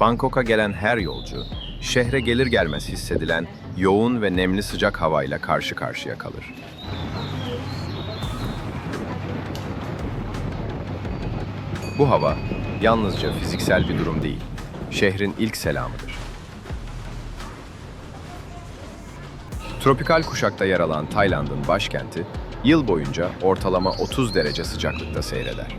Bangkok'a gelen her yolcu, şehre gelir gelmez hissedilen yoğun ve nemli sıcak havayla karşı karşıya kalır. Bu hava yalnızca fiziksel bir durum değil, şehrin ilk selamıdır. Tropikal kuşakta yer alan Tayland'ın başkenti, yıl boyunca ortalama 30 derece sıcaklıkta seyreder.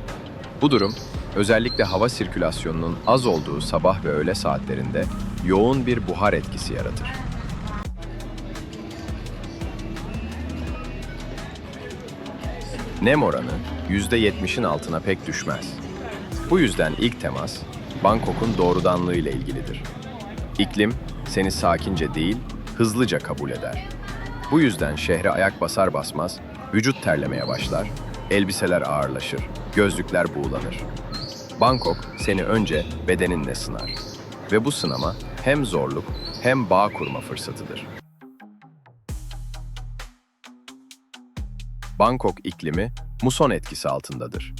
Bu durum, özellikle hava sirkülasyonunun az olduğu sabah ve öğle saatlerinde yoğun bir buhar etkisi yaratır. Nem oranı %70'in altına pek düşmez. Bu yüzden ilk temas, Bangkok'un doğrudanlığı ile ilgilidir. İklim seni sakince değil, hızlıca kabul eder. Bu yüzden şehre ayak basar basmaz, vücut terlemeye başlar, elbiseler ağırlaşır, gözlükler buğulanır. Bangkok seni önce bedeninle sınar. Ve bu sınama hem zorluk hem bağ kurma fırsatıdır. Bangkok iklimi muson etkisi altındadır.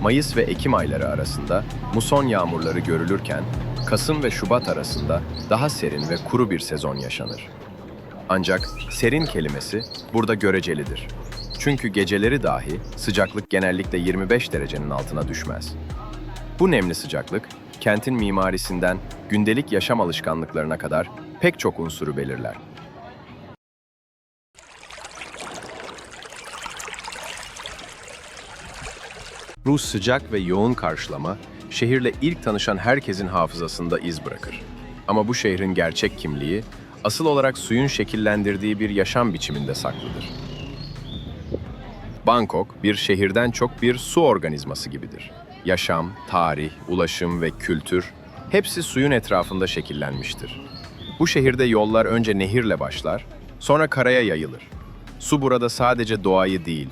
Mayıs ve Ekim ayları arasında muson yağmurları görülürken, Kasım ve Şubat arasında daha serin ve kuru bir sezon yaşanır. Ancak serin kelimesi burada görecelidir. Çünkü geceleri dahi sıcaklık genellikle 25 derecenin altına düşmez. Bu nemli sıcaklık, kentin mimarisinden gündelik yaşam alışkanlıklarına kadar pek çok unsuru belirler. Bu sıcak ve yoğun karşılama, şehirle ilk tanışan herkesin hafızasında iz bırakır. Ama bu şehrin gerçek kimliği, asıl olarak suyun şekillendirdiği bir yaşam biçiminde saklıdır. Bangkok, bir şehirden çok bir su organizması gibidir. Yaşam, tarih, ulaşım ve kültür, hepsi suyun etrafında şekillenmiştir. Bu şehirde yollar önce nehirle başlar, sonra karaya yayılır. Su burada sadece doğayı değil,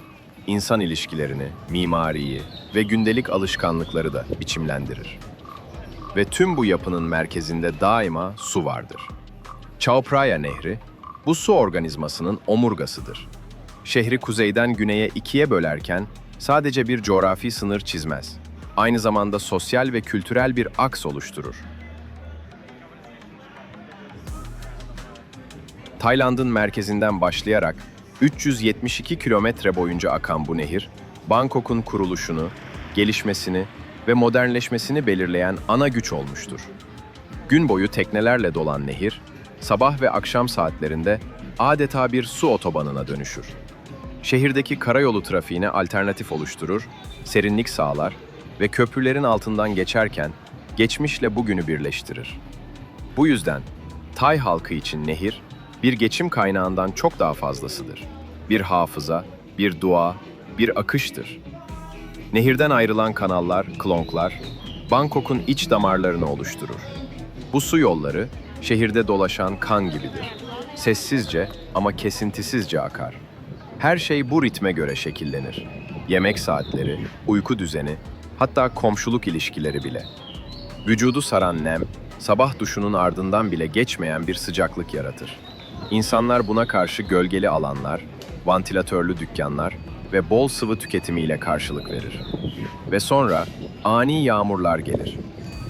insan ilişkilerini, mimariyi ve gündelik alışkanlıkları da biçimlendirir. Ve tüm bu yapının merkezinde daima su vardır. Chao Phraya Nehri, bu su organizmasının omurgasıdır. Şehri kuzeyden güneye ikiye bölerken sadece bir coğrafi sınır çizmez. Aynı zamanda sosyal ve kültürel bir aks oluşturur. Tayland'ın merkezinden başlayarak 372 kilometre boyunca akan bu nehir, Bangkok'un kuruluşunu, gelişmesini ve modernleşmesini belirleyen ana güç olmuştur. Gün boyu teknelerle dolan nehir, sabah ve akşam saatlerinde adeta bir su otobanına dönüşür. Şehirdeki karayolu trafiğine alternatif oluşturur, serinlik sağlar ve köprülerin altından geçerken geçmişle bugünü birleştirir. Bu yüzden Tay halkı için nehir, bir geçim kaynağından çok daha fazlasıdır. Bir hafıza, bir dua, bir akıştır. Nehirden ayrılan kanallar, klonklar, Bangkok'un iç damarlarını oluşturur. Bu su yolları, şehirde dolaşan kan gibidir. Sessizce ama kesintisizce akar. Her şey bu ritme göre şekillenir. Yemek saatleri, uyku düzeni, hatta komşuluk ilişkileri bile. Vücudu saran nem, sabah duşunun ardından bile geçmeyen bir sıcaklık yaratır. İnsanlar buna karşı gölgeli alanlar, vantilatörlü dükkanlar ve bol sıvı tüketimiyle karşılık verir. Ve sonra ani yağmurlar gelir.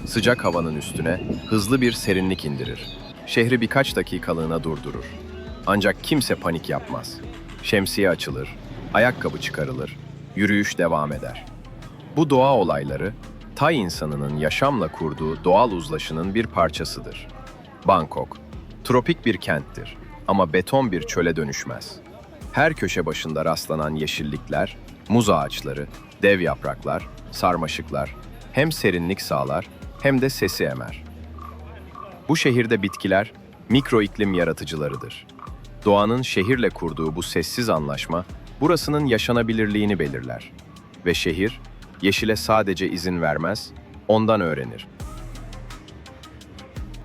Sıcak havanın üstüne hızlı bir serinlik indirir. Şehri birkaç dakikalığına durdurur. Ancak kimse panik yapmaz. Şemsiye açılır, ayakkabı çıkarılır, yürüyüş devam eder. Bu doğa olayları, Tay insanının yaşamla kurduğu doğal uzlaşının bir parçasıdır. Bangkok, tropik bir kenttir ama beton bir çöle dönüşmez. Her köşe başında rastlanan yeşillikler, muz ağaçları, dev yapraklar, sarmaşıklar hem serinlik sağlar hem de sesi emer. Bu şehirde bitkiler mikro iklim yaratıcılarıdır. Doğanın şehirle kurduğu bu sessiz anlaşma burasının yaşanabilirliğini belirler. Ve şehir, yeşile sadece izin vermez, ondan öğrenir.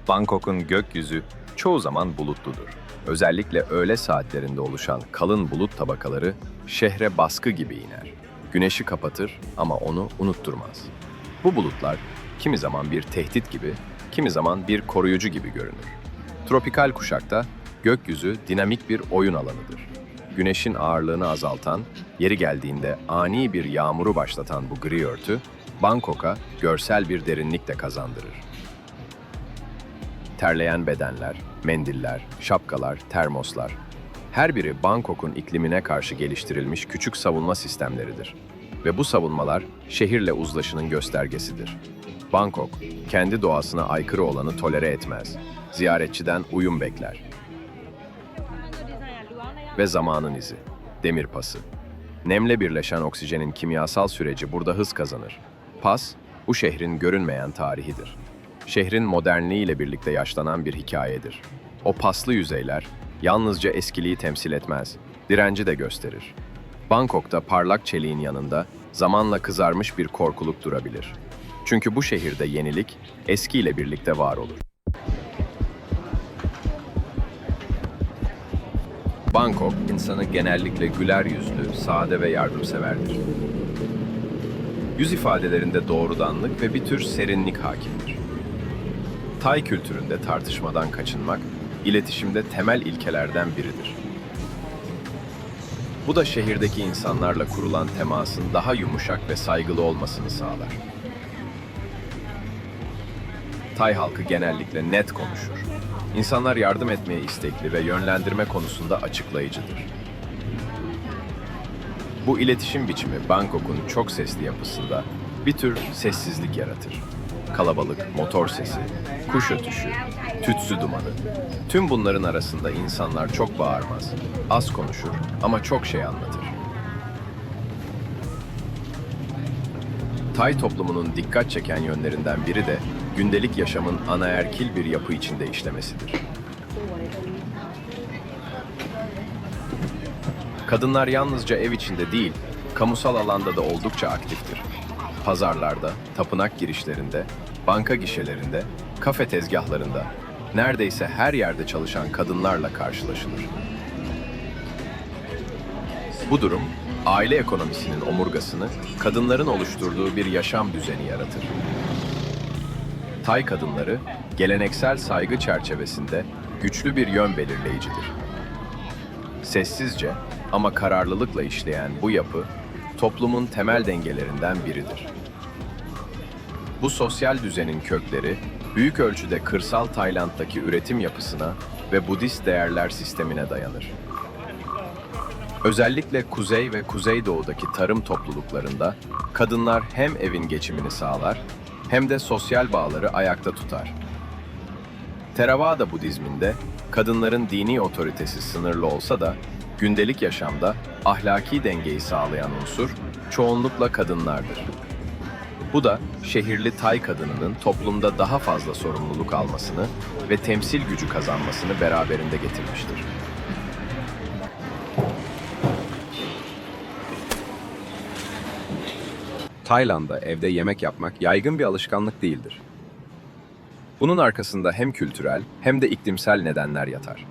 Bangkok'un gökyüzü çoğu zaman bulutludur. Özellikle öğle saatlerinde oluşan kalın bulut tabakaları şehre baskı gibi iner. Güneşi kapatır ama onu unutturmaz. Bu bulutlar kimi zaman bir tehdit gibi, kimi zaman bir koruyucu gibi görünür. Tropikal kuşakta gökyüzü dinamik bir oyun alanıdır. Güneşin ağırlığını azaltan, yeri geldiğinde ani bir yağmuru başlatan bu gri örtü, Bangkok'a görsel bir derinlik de kazandırır. Terleyen bedenler, mendiller, şapkalar, termoslar. Her biri Bangkok'un iklimine karşı geliştirilmiş küçük savunma sistemleridir. Ve bu savunmalar şehirle uzlaşının göstergesidir. Bangkok, kendi doğasına aykırı olanı tolere etmez. Ziyaretçiden uyum bekler. Ve zamanın izi, demir pası. Nemle birleşen oksijenin kimyasal süreci burada hız kazanır. Pas, bu şehrin görünmeyen tarihidir. Şehrin modernliğiyle birlikte yaşlanan bir hikayedir. O paslı yüzeyler yalnızca eskiliği temsil etmez, direnci de gösterir. Bangkok'ta parlak çeliğin yanında zamanla kızarmış bir korkuluk durabilir. Çünkü bu şehirde yenilik eskiyle birlikte var olur. Bangkok insanı genellikle güler yüzlü, sade ve yardımseverdir. Yüz ifadelerinde doğrudanlık ve bir tür serinlik hakimdir. Tay kültüründe tartışmadan kaçınmak, iletişimde temel ilkelerden biridir. Bu da şehirdeki insanlarla kurulan temasın daha yumuşak ve saygılı olmasını sağlar. Tay halkı genellikle net konuşur. İnsanlar yardım etmeye istekli ve yönlendirme konusunda açıklayıcıdır. Bu iletişim biçimi Bangkok'un çok sesli yapısında bir tür sessizlik yaratır. Kalabalık, motor sesi, kuş ötüşü, tütsü dumanı. Tüm bunların arasında insanlar çok bağırmaz, az konuşur ama çok şey anlatır. Tay toplumunun dikkat çeken yönlerinden biri de gündelik yaşamın anaerkil bir yapı içinde işlemesidir. Kadınlar yalnızca ev içinde değil, kamusal alanda da oldukça aktiftir. Pazarlarda, tapınak girişlerinde, banka gişelerinde, kafe tezgahlarında, neredeyse her yerde çalışan kadınlarla karşılaşılır. Bu durum, aile ekonomisinin omurgasını kadınların oluşturduğu bir yaşam düzeni yaratır. Tay kadınları, geleneksel saygı çerçevesinde güçlü bir yön belirleyicidir. Sessizce ama kararlılıkla işleyen bu yapı, toplumun temel dengelerinden biridir. Bu sosyal düzenin kökleri, büyük ölçüde kırsal Tayland'daki üretim yapısına ve Budist değerler sistemine dayanır. Özellikle kuzey ve kuzeydoğudaki tarım topluluklarında kadınlar hem evin geçimini sağlar hem de sosyal bağları ayakta tutar. Theravada Budizminde kadınların dini otoritesi sınırlı olsa da gündelik yaşamda ahlaki dengeyi sağlayan unsur çoğunlukla kadınlardır. Bu da şehirli Tay kadınının toplumda daha fazla sorumluluk almasını ve temsil gücü kazanmasını beraberinde getirmiştir. Tayland'da evde yemek yapmak yaygın bir alışkanlık değildir. Bunun arkasında hem kültürel hem de iklimsel nedenler yatar.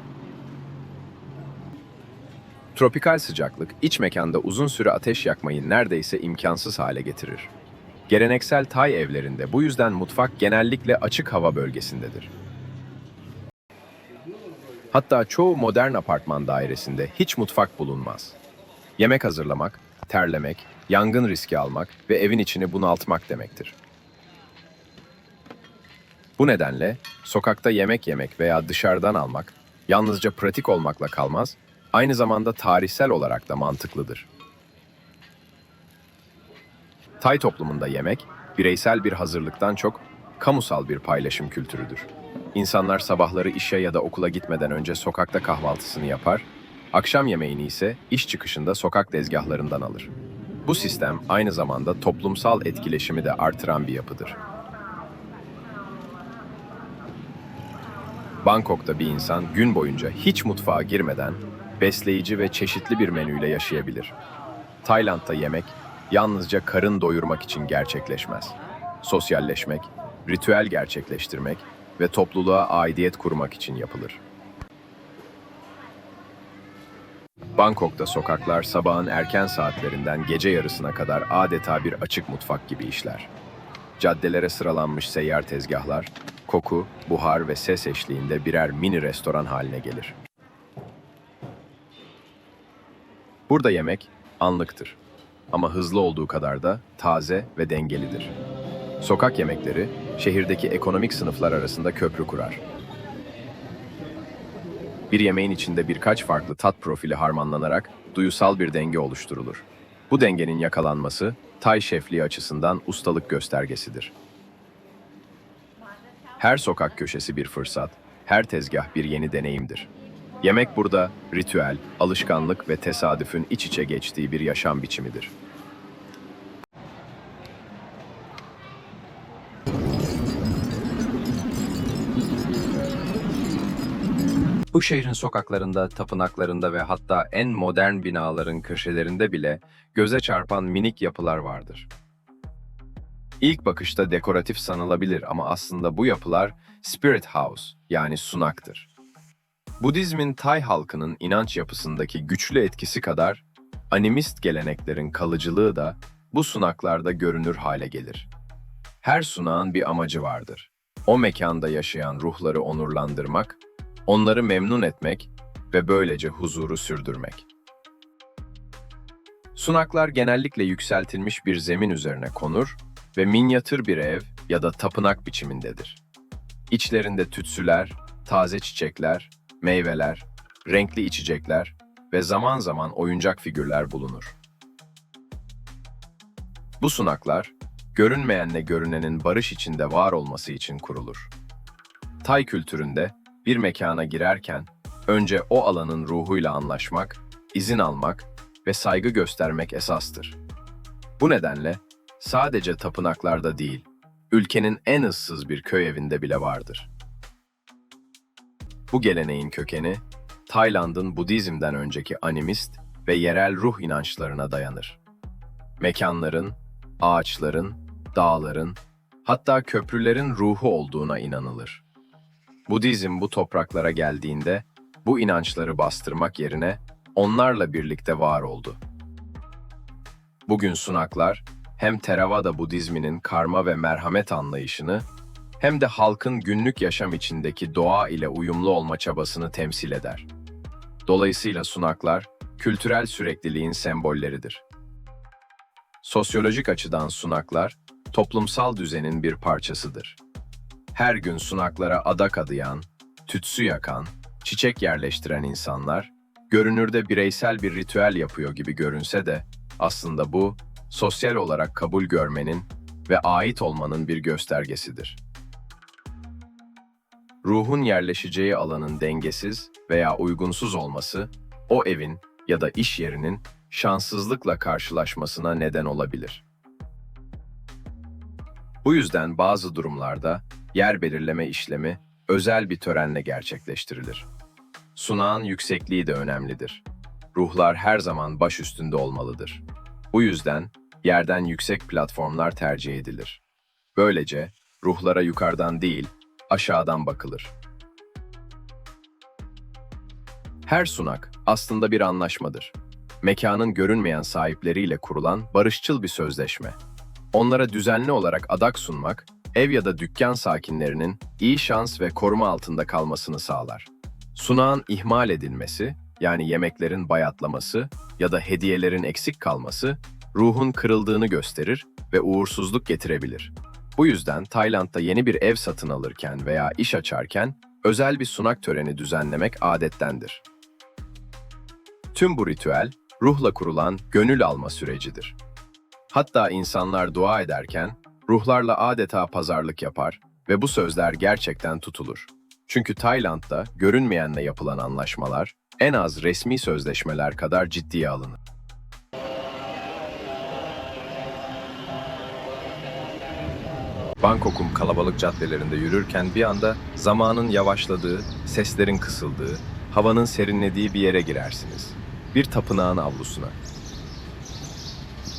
Tropikal sıcaklık, iç mekanda uzun süre ateş yakmayı neredeyse imkansız hale getirir. Geleneksel Tay evlerinde bu yüzden mutfak genellikle açık hava bölgesindedir. Hatta çoğu modern apartman dairesinde hiç mutfak bulunmaz. Yemek hazırlamak, terlemek, yangın riski almak ve evin içini bunaltmak demektir. Bu nedenle sokakta yemek yemek veya dışarıdan almak yalnızca pratik olmakla kalmaz, aynı zamanda tarihsel olarak da mantıklıdır. Tay toplumunda yemek, bireysel bir hazırlıktan çok kamusal bir paylaşım kültürüdür. İnsanlar sabahları işe ya da okula gitmeden önce sokakta kahvaltısını yapar, akşam yemeğini ise iş çıkışında sokak tezgahlarından alır. Bu sistem aynı zamanda toplumsal etkileşimi de artıran bir yapıdır. Bangkok'ta bir insan gün boyunca hiç mutfağa girmeden besleyici ve çeşitli bir menüyle yaşayabilir. Tayland'da yemek yalnızca karın doyurmak için gerçekleşmez. Sosyalleşmek, ritüel gerçekleştirmek ve topluluğa aidiyet kurmak için yapılır. Bangkok'ta sokaklar sabahın erken saatlerinden gece yarısına kadar adeta bir açık mutfak gibi işler. Caddelere sıralanmış seyyar tezgahlar, koku, buhar ve ses eşliğinde birer mini restoran haline gelir. Burada yemek anlıktır ama hızlı olduğu kadar da taze ve dengelidir. Sokak yemekleri şehirdeki ekonomik sınıflar arasında köprü kurar. Bir yemeğin içinde birkaç farklı tat profili harmanlanarak duyusal bir denge oluşturulur. Bu dengenin yakalanması, Tay şefliği açısından ustalık göstergesidir. Her sokak köşesi bir fırsat, her tezgah bir yeni deneyimdir. Yemek burada ritüel, alışkanlık ve tesadüfün iç içe geçtiği bir yaşam biçimidir. Bu şehrin sokaklarında, tapınaklarında ve hatta en modern binaların köşelerinde bile göze çarpan minik yapılar vardır. İlk bakışta dekoratif sanılabilir ama aslında bu yapılar Spirit House yani sunaktır. Budizmin Tay halkının inanç yapısındaki güçlü etkisi kadar animist geleneklerin kalıcılığı da bu sunaklarda görünür hale gelir. Her sunağın bir amacı vardır. O mekanda yaşayan ruhları onurlandırmak, onları memnun etmek ve böylece huzuru sürdürmek. Sunaklar genellikle yükseltilmiş bir zemin üzerine konur ve minyatür bir ev ya da tapınak biçimindedir. İçlerinde tütsüler, taze çiçekler, meyveler, renkli içecekler ve zaman zaman oyuncak figürler bulunur. Bu sunaklar, görünmeyenle görünenin barış içinde var olması için kurulur. Tay kültüründe bir mekana girerken önce o alanın ruhuyla anlaşmak, izin almak ve saygı göstermek esastır. Bu nedenle sadece tapınaklarda değil, ülkenin en ıssız bir köy evinde bile vardır. Bu geleneğin kökeni, Tayland'ın Budizm'den önceki animist ve yerel ruh inançlarına dayanır. Mekanların, ağaçların, dağların, hatta köprülerin ruhu olduğuna inanılır. Budizm bu topraklara geldiğinde bu inançları bastırmak yerine onlarla birlikte var oldu. Bugün sunaklar hem Theravada Budizminin karma ve merhamet anlayışını hem de halkın günlük yaşam içindeki doğa ile uyumlu olma çabasını temsil eder. Dolayısıyla sunaklar kültürel sürekliliğin sembolleridir. Sosyolojik açıdan sunaklar toplumsal düzenin bir parçasıdır. Her gün sunaklara adak adayan, tütsü yakan, çiçek yerleştiren insanlar, görünürde bireysel bir ritüel yapıyor gibi görünse de, aslında bu, sosyal olarak kabul görmenin ve ait olmanın bir göstergesidir. Ruhun yerleşeceği alanın dengesiz veya uygunsuz olması, o evin ya da iş yerinin şanssızlıkla karşılaşmasına neden olabilir. Bu yüzden bazı durumlarda yer belirleme işlemi özel bir törenle gerçekleştirilir. Sunağın yüksekliği de önemlidir. Ruhlar her zaman baş üstünde olmalıdır. Bu yüzden yerden yüksek platformlar tercih edilir. Böylece ruhlara yukarıdan değil, aşağıdan bakılır. Her sunak aslında bir anlaşmadır. Mekanın görünmeyen sahipleriyle kurulan barışçıl bir sözleşme. Onlara düzenli olarak adak sunmak, ev ya da dükkan sakinlerinin iyi şans ve koruma altında kalmasını sağlar. Sunağın ihmal edilmesi, yani yemeklerin bayatlaması ya da hediyelerin eksik kalması, ruhun kırıldığını gösterir ve uğursuzluk getirebilir. Bu yüzden Tayland'da yeni bir ev satın alırken veya iş açarken özel bir sunak töreni düzenlemek adettendir. Tüm bu ritüel, ruhla kurulan gönül alma sürecidir. Hatta insanlar dua ederken ruhlarla adeta pazarlık yapar ve bu sözler gerçekten tutulur. Çünkü Tayland'da görünmeyenle yapılan anlaşmalar en az resmi sözleşmeler kadar ciddiye alınır. Bangkok'un kalabalık caddelerinde yürürken bir anda zamanın yavaşladığı, seslerin kısıldığı, havanın serinlediği bir yere girersiniz. Bir tapınağın avlusuna.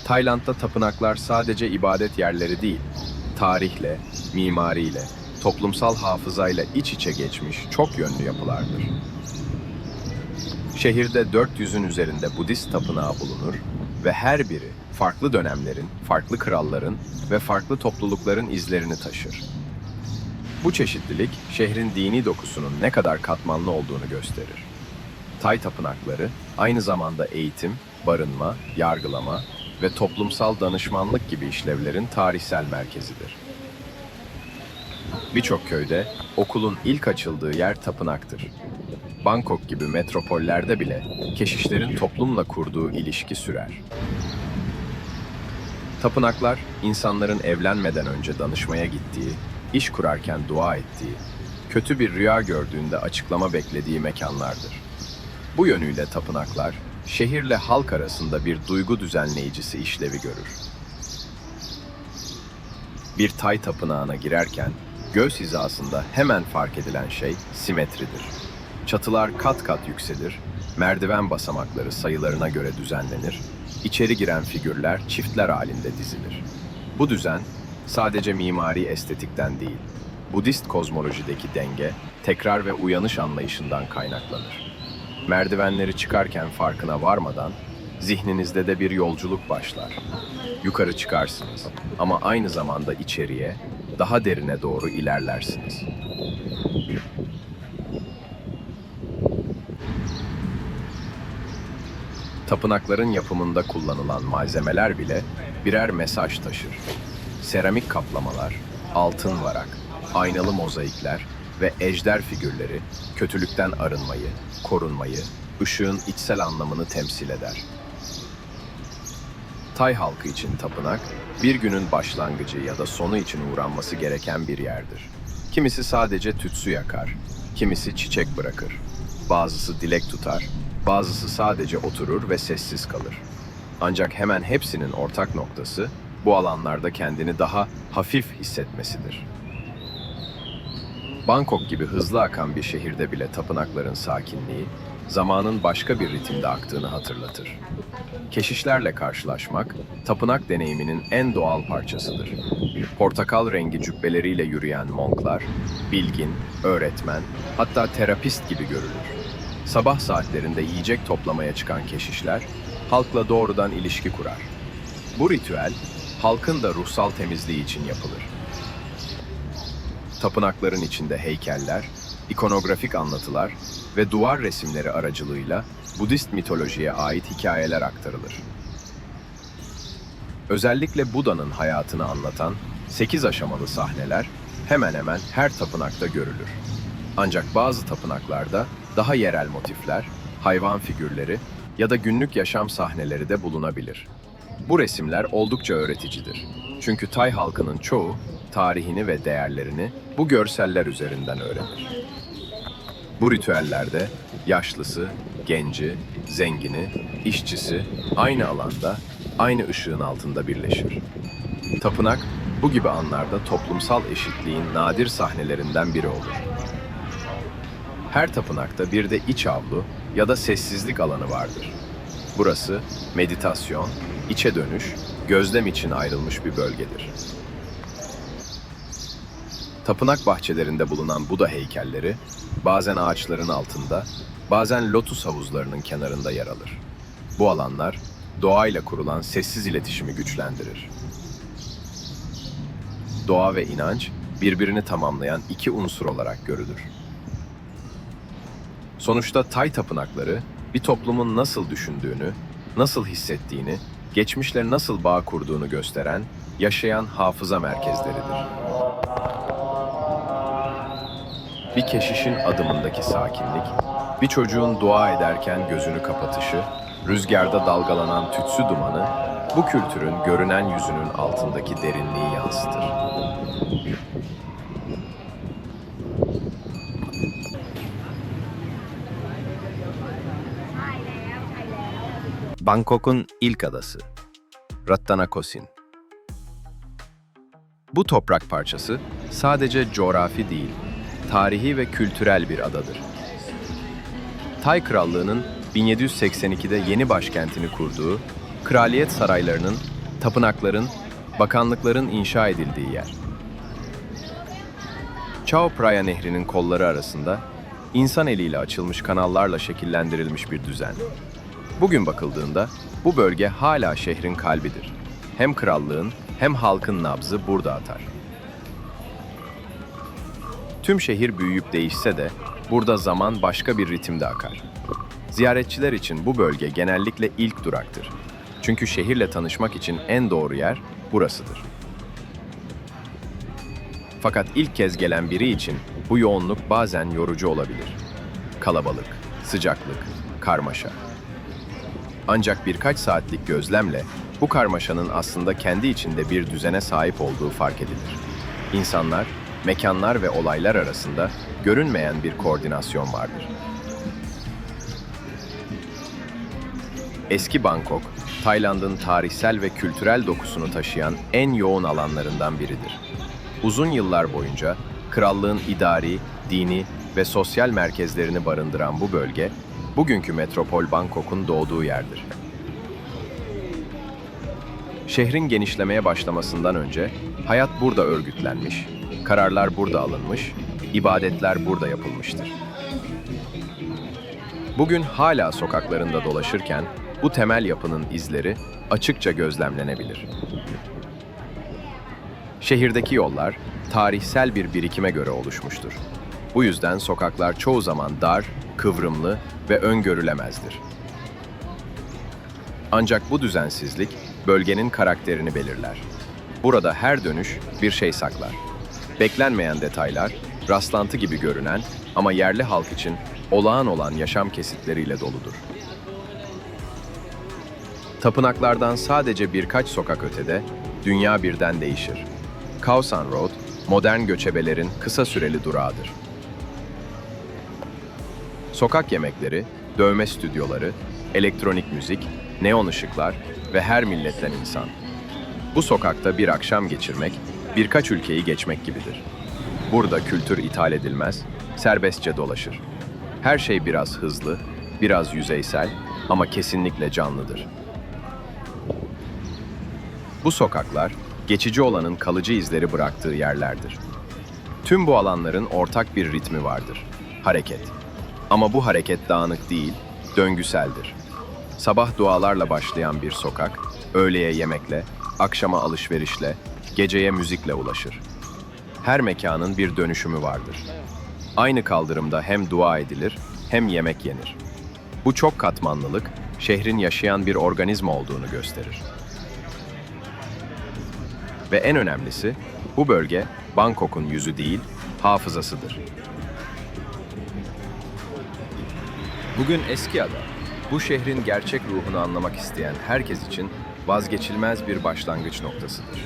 Tayland'da tapınaklar sadece ibadet yerleri değil, tarihle, mimariyle, toplumsal hafızayla iç içe geçmiş çok yönlü yapılardır. Şehirde 400'ün üzerinde Budist tapınağı bulunur ve her biri farklı dönemlerin, farklı kralların ve farklı toplulukların izlerini taşır. Bu çeşitlilik, şehrin dini dokusunun ne kadar katmanlı olduğunu gösterir. Tay tapınakları, aynı zamanda eğitim, barınma, yargılama ve toplumsal danışmanlık gibi işlevlerin tarihsel merkezidir. Birçok köyde okulun ilk açıldığı yer tapınaktır. Bangkok gibi metropollerde bile keşişlerin toplumla kurduğu ilişki sürer. Tapınaklar, insanların evlenmeden önce danışmaya gittiği, iş kurarken dua ettiği, kötü bir rüya gördüğünde açıklama beklediği mekanlardır. Bu yönüyle tapınaklar, şehirle halk arasında bir duygu düzenleyicisi işlevi görür. Bir Tay tapınağına girerken, göz hizasında hemen fark edilen şey simetridir. Çatılar kat kat yükselir, merdiven basamakları sayılarına göre düzenlenir, içeri giren figürler çiftler halinde dizilir. Bu düzen, sadece mimari estetikten değil, Budist kozmolojideki denge, tekrar ve uyanış anlayışından kaynaklanır. Merdivenleri çıkarken farkına varmadan, zihninizde de bir yolculuk başlar. Yukarı çıkarsınız ama aynı zamanda içeriye, daha derine doğru ilerlersiniz. Tapınakların yapımında kullanılan malzemeler bile birer mesaj taşır. Seramik kaplamalar, altın varak, aynalı mozaikler ve ejder figürleri kötülükten arınmayı, korunmayı, ışığın içsel anlamını temsil eder. Tay halkı için tapınak, bir günün başlangıcı ya da sonu için uğranması gereken bir yerdir. Kimisi sadece tütsü yakar, kimisi çiçek bırakır, bazısı dilek tutar, bazısı sadece oturur ve sessiz kalır. Ancak hemen hepsinin ortak noktası, bu alanlarda kendini daha hafif hissetmesidir. Bangkok gibi hızlı akan bir şehirde bile tapınakların sakinliği, zamanın başka bir ritimde aktığını hatırlatır. Keşişlerle karşılaşmak, tapınak deneyiminin en doğal parçasıdır. Portakal rengi cübbeleriyle yürüyen monklar, bilgin, öğretmen, hatta terapist gibi görülür. Sabah saatlerinde yiyecek toplamaya çıkan keşişler, halkla doğrudan ilişki kurar. Bu ritüel, halkın da ruhsal temizliği için yapılır. Tapınakların içinde heykeller, ikonografik anlatılar ve duvar resimleri aracılığıyla Budist mitolojiye ait hikayeler aktarılır. Özellikle Buda'nın hayatını anlatan 8 aşamalı sahneler hemen hemen her tapınakta görülür. Ancak bazı tapınaklarda daha yerel motifler, hayvan figürleri ya da günlük yaşam sahneleri de bulunabilir. Bu resimler oldukça öğreticidir. Çünkü Tay halkının çoğu tarihini ve değerlerini bu görseller üzerinden öğrenir. Bu ritüellerde yaşlısı, genci, zengini, işçisi aynı alanda, aynı ışığın altında birleşir. Tapınak, bu gibi anlarda toplumsal eşitliğin nadir sahnelerinden biri olur. Her tapınakta bir de iç avlu ya da sessizlik alanı vardır. Burası meditasyon, içe dönüş, gözlem için ayrılmış bir bölgedir. Tapınak bahçelerinde bulunan Buda heykelleri, bazen ağaçların altında, bazen lotus havuzlarının kenarında yer alır. Bu alanlar, doğayla kurulan sessiz iletişimi güçlendirir. Doğa ve inanç, birbirini tamamlayan iki unsur olarak görülür. Sonuçta Tay tapınakları, bir toplumun nasıl düşündüğünü, nasıl hissettiğini, geçmişle nasıl bağ kurduğunu gösteren, yaşayan hafıza merkezleridir. Bir keşişin adımındaki sakinlik, bir çocuğun dua ederken gözünü kapatışı, rüzgarda dalgalanan tütsü dumanı, bu kültürün görünen yüzünün altındaki derinliği yansıtır. Bangkok'un ilk adası, Rattanakosin. Bu toprak parçası sadece coğrafi değil, tarihi ve kültürel bir adadır. Tay Krallığı'nın 1782'de yeni başkentini kurduğu, kraliyet saraylarının, tapınakların, bakanlıkların inşa edildiği yer. Chao Phraya Nehri'nin kolları arasında, insan eliyle açılmış kanallarla şekillendirilmiş bir düzen. Bugün bakıldığında, bu bölge hala şehrin kalbidir. Hem krallığın hem halkın nabzı burada atar. Tüm şehir büyüyüp değişse de burada zaman başka bir ritimde akar. Ziyaretçiler için bu bölge genellikle ilk duraktır. Çünkü şehirle tanışmak için en doğru yer burasıdır. Fakat ilk kez gelen biri için bu yoğunluk bazen yorucu olabilir. Kalabalık, sıcaklık, karmaşa. Ancak birkaç saatlik gözlemle bu karmaşanın aslında kendi içinde bir düzene sahip olduğu fark edilir. İnsanlar, mekanlar ve olaylar arasında görünmeyen bir koordinasyon vardır. Eski Bangkok, Tayland'ın tarihsel ve kültürel dokusunu taşıyan en yoğun alanlarından biridir. Uzun yıllar boyunca krallığın idari, dini ve sosyal merkezlerini barındıran bu bölge, bugünkü metropol Bangkok'un doğduğu yerdir. Şehrin genişlemeye başlamasından önce hayat burada örgütlenmiş, kararlar burada alınmış, ibadetler burada yapılmıştır. Bugün hala sokaklarında dolaşırken bu temel yapının izleri açıkça gözlemlenebilir. Şehirdeki yollar tarihsel bir birikime göre oluşmuştur. Bu yüzden sokaklar çoğu zaman dar, kıvrımlı ve öngörülemezdir. Ancak bu düzensizlik bölgenin karakterini belirler. Burada her dönüş bir şey saklar. Beklenmeyen detaylar, rastlantı gibi görünen ama yerli halk için olağan olan yaşam kesitleriyle doludur. Tapınaklardan sadece birkaç sokak ötede dünya birden değişir. Khao San Road, modern göçebelerin kısa süreli durağıdır. Sokak yemekleri, dövme stüdyoları, elektronik müzik, neon ışıklar ve her milletten insan. Bu sokakta bir akşam geçirmek, birkaç ülkeyi geçmek gibidir. Burada kültür ithal edilmez, serbestçe dolaşır. Her şey biraz hızlı, biraz yüzeysel ama kesinlikle canlıdır. Bu sokaklar, geçici olanın kalıcı izleri bıraktığı yerlerdir. Tüm bu alanların ortak bir ritmi vardır, hareket. Ama bu hareket dağınık değil, döngüseldir. Sabah dualarla başlayan bir sokak, öğleye yemekle, akşama alışverişle, geceye müzikle ulaşır. Her mekanın bir dönüşümü vardır. Aynı kaldırımda hem dua edilir, hem yemek yenir. Bu çok katmanlılık, şehrin yaşayan bir organizma olduğunu gösterir. Ve en önemlisi, bu bölge Bangkok'un yüzü değil, hafızasıdır. Bugün Eskiada, bu şehrin gerçek ruhunu anlamak isteyen herkes için vazgeçilmez bir başlangıç noktasıdır.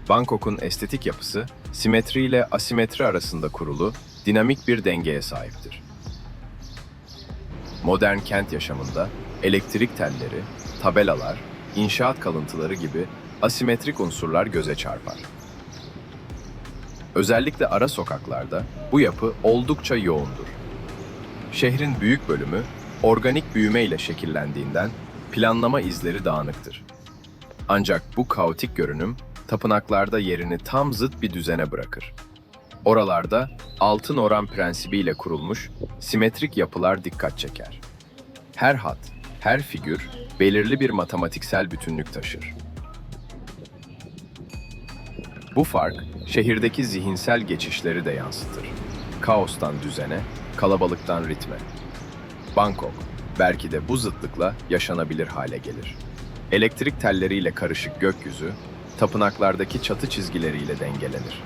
Bangkok'un estetik yapısı, simetri ile asimetri arasında kurulu, dinamik bir dengeye sahiptir. Modern kent yaşamında elektrik telleri, tabelalar, inşaat kalıntıları gibi asimetrik unsurlar göze çarpar. Özellikle ara sokaklarda bu yapı oldukça yoğundur. Şehrin büyük bölümü organik büyüme ile şekillendiğinden planlama izleri dağınıktır. Ancak bu kaotik görünüm tapınaklarda yerini tam zıt bir düzene bırakır. Oralarda altın oran prensibiyle kurulmuş simetrik yapılar dikkat çeker. Her hat, her figür belirli bir matematiksel bütünlük taşır. Bu fark şehirdeki zihinsel geçişleri de yansıtır. Kaostan düzene, kalabalıktan ritme. Bangkok belki de bu zıtlıkla yaşanabilir hale gelir. Elektrik telleriyle karışık gökyüzü, tapınaklardaki çatı çizgileriyle dengelenir.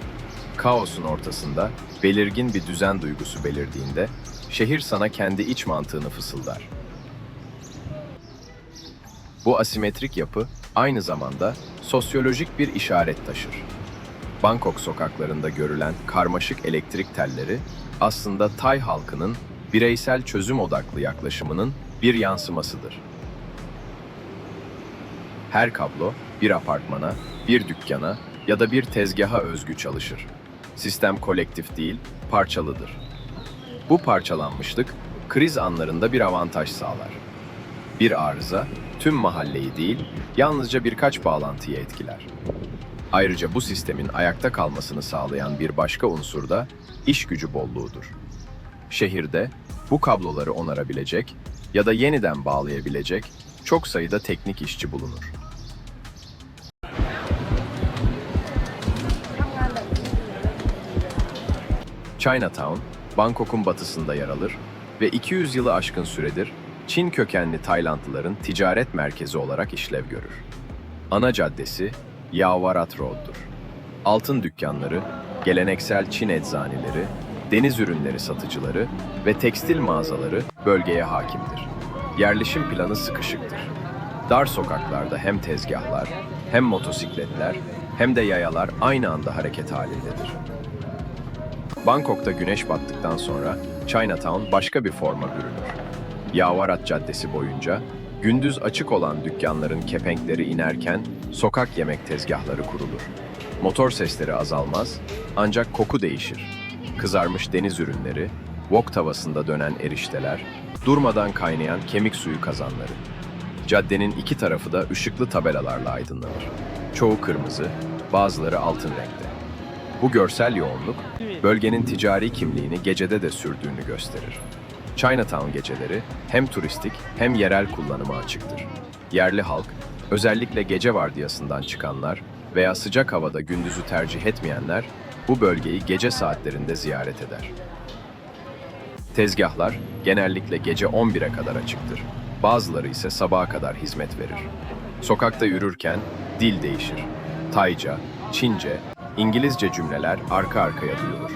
Kaosun ortasında belirgin bir düzen duygusu belirdiğinde, şehir sana kendi iç mantığını fısıldar. Bu asimetrik yapı aynı zamanda sosyolojik bir işaret taşır. Bangkok sokaklarında görülen karmaşık elektrik telleri aslında Tay halkının bireysel çözüm odaklı yaklaşımının bir yansımasıdır. Her kablo bir apartmana, bir dükkana ya da bir tezgaha özgü çalışır. Sistem kolektif değil, parçalıdır. Bu parçalanmışlık kriz anlarında bir avantaj sağlar. Bir arıza tüm mahalleyi değil, yalnızca birkaç bağlantıyı etkiler. Ayrıca bu sistemin ayakta kalmasını sağlayan bir başka unsur da iş gücü bolluğudur. Şehirde bu kabloları onarabilecek ya da yeniden bağlayabilecek çok sayıda teknik işçi bulunur. Chinatown, Bangkok'un batısında yer alır ve 200 yılı aşkın süredir Çin kökenli Taylandlıların ticaret merkezi olarak işlev görür. Ana caddesi, Yaowarat Road'dur. Altın dükkanları, geleneksel Çin eczaneleri, deniz ürünleri satıcıları ve tekstil mağazaları bölgeye hakimdir. Yerleşim planı sıkışıktır. Dar sokaklarda hem tezgahlar, hem motosikletler, hem de yayalar aynı anda hareket halindedir. Bangkok'ta güneş battıktan sonra Chinatown başka bir forma bürünür. Yaowarat Caddesi boyunca gündüz açık olan dükkanların kepenkleri inerken sokak yemek tezgahları kurulur. Motor sesleri azalmaz ancak koku değişir. Kızarmış deniz ürünleri, wok tavasında dönen erişteler, durmadan kaynayan kemik suyu kazanları. Caddenin iki tarafı da ışıklı tabelalarla aydınlanır. Çoğu kırmızı, bazıları altın renkte. Bu görsel yoğunluk, bölgenin ticari kimliğini gecede de sürdüğünü gösterir. Chinatown geceleri hem turistik hem yerel kullanıma açıktır. Yerli halk, özellikle gece vardiyasından çıkanlar veya sıcak havada gündüzü tercih etmeyenler bu bölgeyi gece saatlerinde ziyaret eder. Tezgahlar genellikle gece 11'e kadar açıktır. Bazıları ise sabaha kadar hizmet verir. Sokakta yürürken dil değişir. Tayca, Çince, İngilizce cümleler arka arkaya duyulur.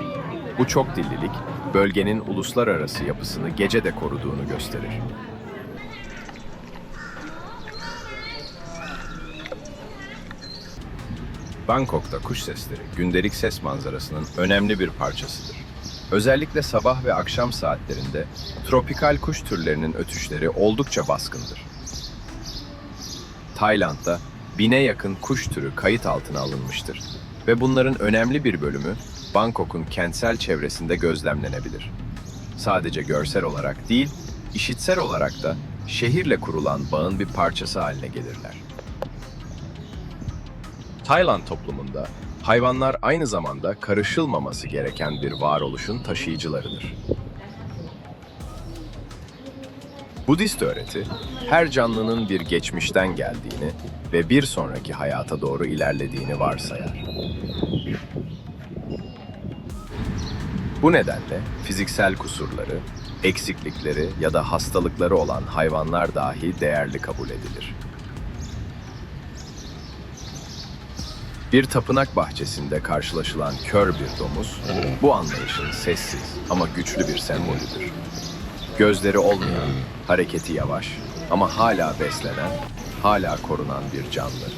Bu çok dillilik, bölgenin uluslararası yapısını gece de koruduğunu gösterir. Bangkok'ta kuş sesleri, gündelik ses manzarasının önemli bir parçasıdır. Özellikle sabah ve akşam saatlerinde tropikal kuş türlerinin ötüşleri oldukça baskındır. Tayland'da 1000'e yakın kuş türü kayıt altına alınmıştır ve bunların önemli bir bölümü Bangkok'un kentsel çevresinde gözlemlenebilir. Sadece görsel olarak değil, işitsel olarak da şehirle kurulan bağın bir parçası haline gelirler. Tayland toplumunda hayvanlar aynı zamanda karışılmaması gereken bir varoluşun taşıyıcılarıdır. Budist öğreti, her canlının bir geçmişten geldiğini ve bir sonraki hayata doğru ilerlediğini varsayar. Bu nedenle fiziksel kusurları, eksiklikleri ya da hastalıkları olan hayvanlar dahi değerli kabul edilir. Bir tapınak bahçesinde karşılaşılan kör bir domuz, bu anlayışın sessiz ama güçlü bir sembolüdür. Gözleri olmayan, hareketi yavaş ama hala beslenen, hala korunan bir canlı.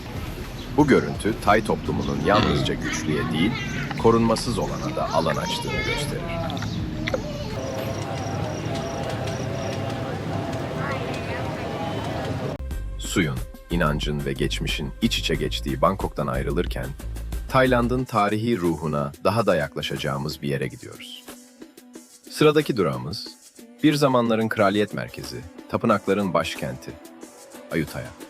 Bu görüntü Tay toplumunun yalnızca güçlüye değil, korunmasız olana da alan açtığını gösterir. Suyun, inancın ve geçmişin iç içe geçtiği Bangkok'tan ayrılırken, Tayland'ın tarihi ruhuna daha da yaklaşacağımız bir yere gidiyoruz. Sıradaki durağımız, bir zamanların kraliyet merkezi, tapınakların başkenti, Ayutthaya.